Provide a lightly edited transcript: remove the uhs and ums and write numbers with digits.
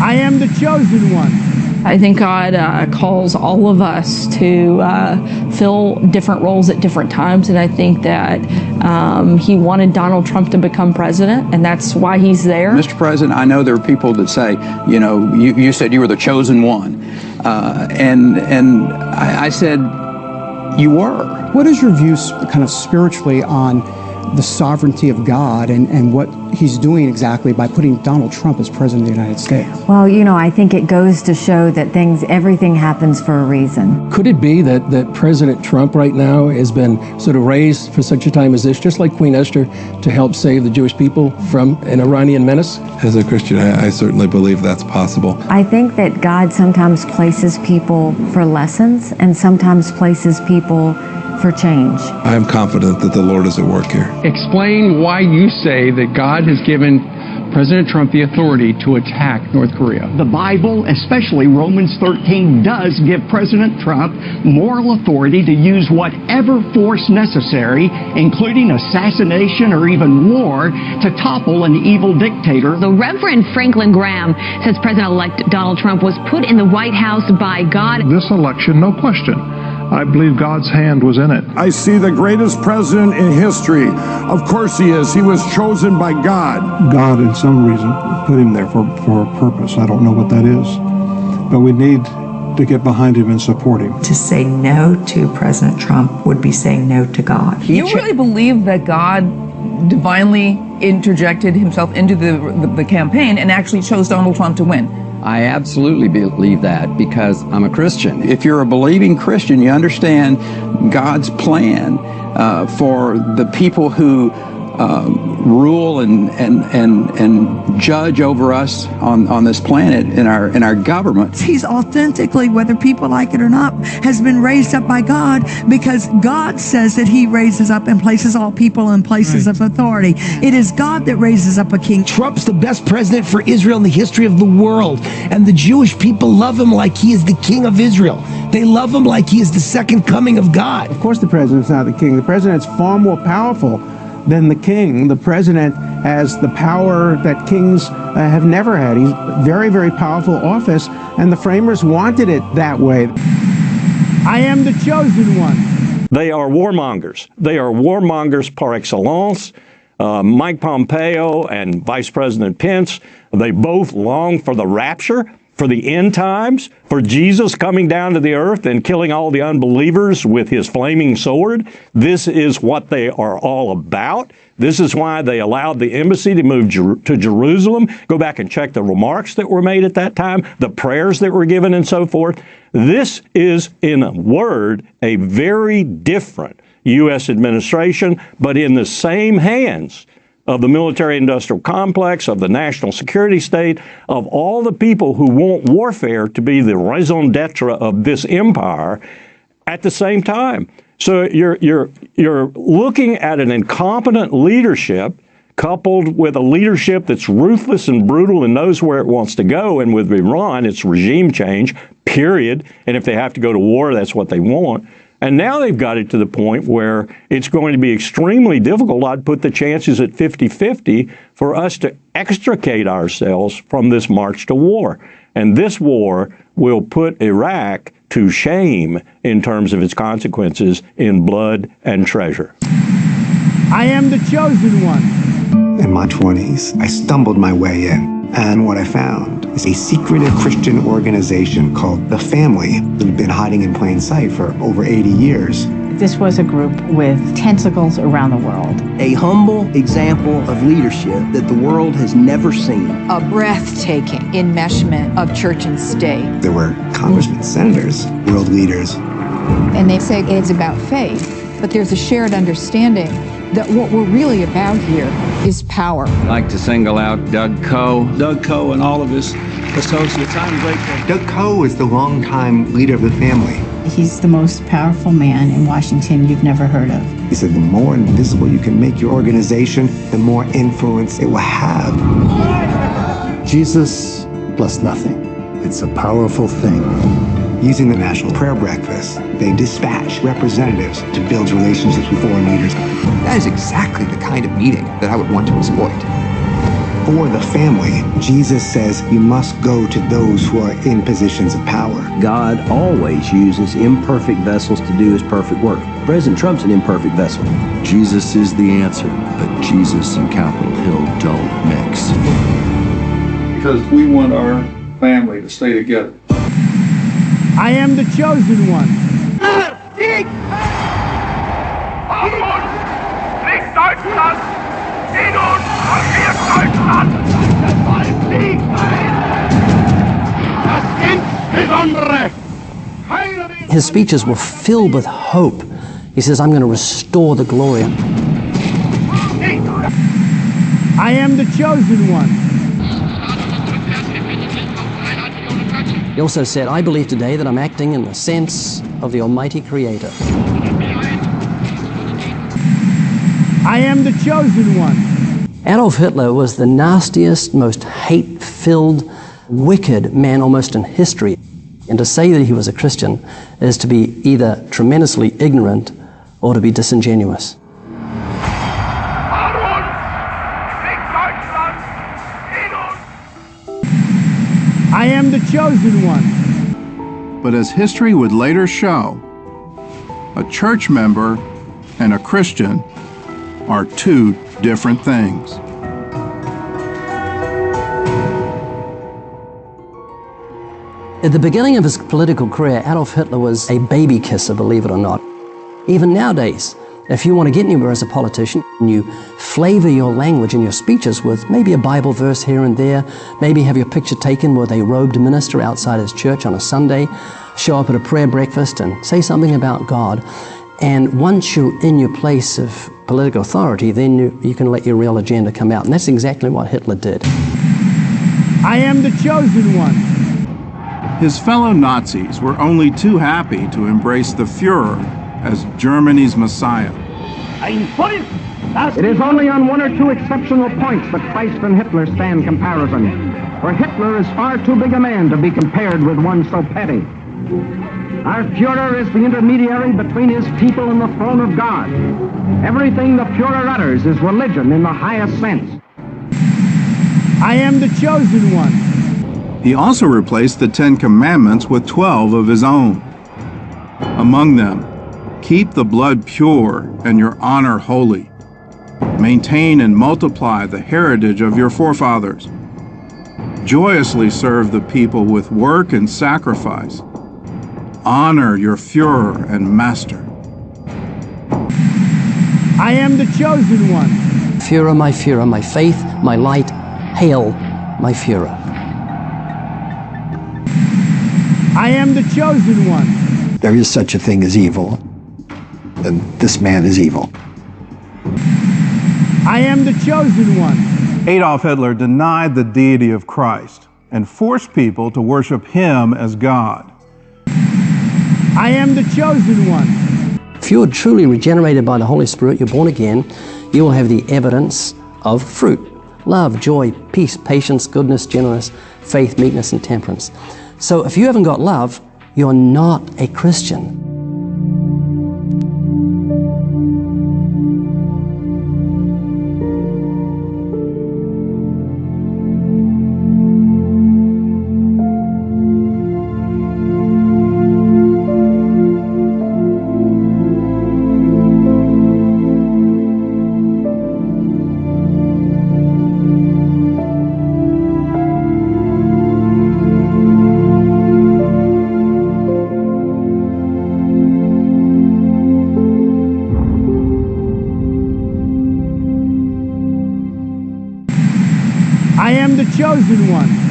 I am the chosen one. I think God calls all of us to fill different roles at different times, and I think that he wanted Donald Trump to become president, and that's why he's there. Mr. President, I know there are people that say, you know, you said you were the chosen one, and I said, you were. What is your view kind of spiritually on the sovereignty of God and what he's doing exactly by putting Donald Trump as president of the United States? Well, you know, I think it goes to show that everything happens for a reason. Could it be that President Trump right now has been sort of raised for such a time as this, just like Queen Esther, to help save the Jewish people from an Iranian menace? As a Christian, I certainly believe that's possible. I think that God sometimes places people for lessons and sometimes places people for change. I am confident that the Lord is at work here. Explain why you say that God has given President Trump the authority to attack North Korea. The Bible, especially Romans 13, does give President Trump moral authority to use whatever force necessary, including assassination or even war, to topple an evil dictator. The Reverend Franklin Graham says President-elect Donald Trump was put in the White House by God. This election, no question, I believe God's hand was in it. I see the greatest president in history. Of course he is. He was chosen by God. God, in some reason, put him there for a purpose. I don't know what that is. But we need to get behind him and support him. To say no to President Trump would be saying no to God. You really believe that God divinely interjected himself into the campaign and actually chose Donald Trump to win? I absolutely believe that because I'm a Christian. If you're a believing Christian, you understand God's plan for the people who rule and judge over us on this planet in our government. He's authentically, whether people like it or not, has been raised up by God because God says that he raises up and places all people in places of authority. It is God that raises up a king. Trump's the best president for Israel in the history of the world, and the Jewish people love him like he is the king of Israel. They love him like he is the second coming of God. Of course the president's not the king. The president's far more powerful than the king. The president has the power that kings have never had. He's a very, very powerful office, and the framers wanted it that way. I am the chosen one. They are warmongers. They are warmongers par excellence. Mike Pompeo and Vice President Pence, they both long for the rapture, for the end times, for Jesus coming down to the earth and killing all the unbelievers with his flaming sword. This is what they are all about. This is why they allowed the embassy to move to Jerusalem. Go back and check the remarks that were made at that time, the prayers that were given and so forth. This is, in a word, a very different U.S. administration, but in the same hands of the military-industrial complex, of the national security state, of all the people who want warfare to be the raison d'etre of this empire at the same time. So you're looking at an incompetent leadership coupled with a leadership that's ruthless and brutal and knows where it wants to go. And with Iran, it's regime change, period. And if they have to go to war, that's what they want. And now they've got it to the point where it's going to be extremely difficult. I'd put the chances at 50-50 for us to extricate ourselves from this march to war. And this war will put Iraq to shame in terms of its consequences in blood and treasure. I am the chosen one. In my 20s, I stumbled my way in. And what I found is a secretive Christian organization called The Family that had been hiding in plain sight for over 80 years. This was a group with tentacles around the world. A humble example of leadership that the world has never seen. A breathtaking enmeshment of church and state. There were congressmen, senators, world leaders. And they say it's about faith, but there's a shared understanding that what we're really about here is power. I'd like to single out Doug Koch. Doug Koch and all of his associates. I'm grateful. Doug Koch is the longtime leader of the family. He's the most powerful man in Washington you've never heard of. He said the more invisible you can make your organization, the more influence it will have. Jesus plus nothing. It's a powerful thing. Using the National Prayer Breakfast, they dispatch representatives to build relationships with foreign leaders. That is exactly the kind of meeting that I would want to exploit. for the family, Jesus says you must go to those who are in positions of power. God always uses imperfect vessels to do his perfect work. President Trump's an imperfect vessel. Jesus is the answer, but Jesus and Capitol Hill don't mix. Because we want our family to stay together. I am the chosen one. His speeches were filled with hope. He says, I'm going to restore the glory. I am the chosen one. He also said, I believe today that I'm acting in the sense of the Almighty Creator. I am the chosen one. Adolf Hitler was the nastiest, most hate-filled, wicked man almost in history. And to say that he was a Christian is to be either tremendously ignorant or to be disingenuous. I am the chosen one. But as history would later show, a church member and a Christian are two different things. At the beginning of his political career, Adolf Hitler was a baby kisser, believe it or not. Even nowadays, if you want to get anywhere as a politician, you flavor your language and your speeches with maybe a Bible verse here and there, maybe have your picture taken with a robed minister outside his church on a Sunday, show up at a prayer breakfast and say something about God. And once you're in your place of political authority, then you can let your real agenda come out. And that's exactly what Hitler did. I am the chosen one. His fellow Nazis were only too happy to embrace the Führer as Germany's Messiah. It is only on one or two exceptional points that Christ and Hitler stand comparison. For Hitler is far too big a man to be compared with one so petty. Our Führer is the intermediary between his people and the throne of God. Everything the Führer utters is religion in the highest sense. I am the chosen one. He also replaced the 10 Commandments with 12 of his own. Among them, keep the blood pure and your honor holy. Maintain and multiply the heritage of your forefathers. Joyously serve the people with work and sacrifice. Honor your Führer and master. I am the chosen one. Führer, my faith, my light, hail, my Führer. I am the chosen one. There is such a thing as evil, and this man is evil. I am the chosen one. Adolf Hitler denied the deity of Christ and forced people to worship him as God. I am the chosen one. If you are truly regenerated by the Holy Spirit, you're born again, you will have the evidence of fruit. Love, joy, peace, patience, goodness, gentleness, faith, meekness, and temperance. So if you haven't got love, you're not a Christian. I am the chosen one.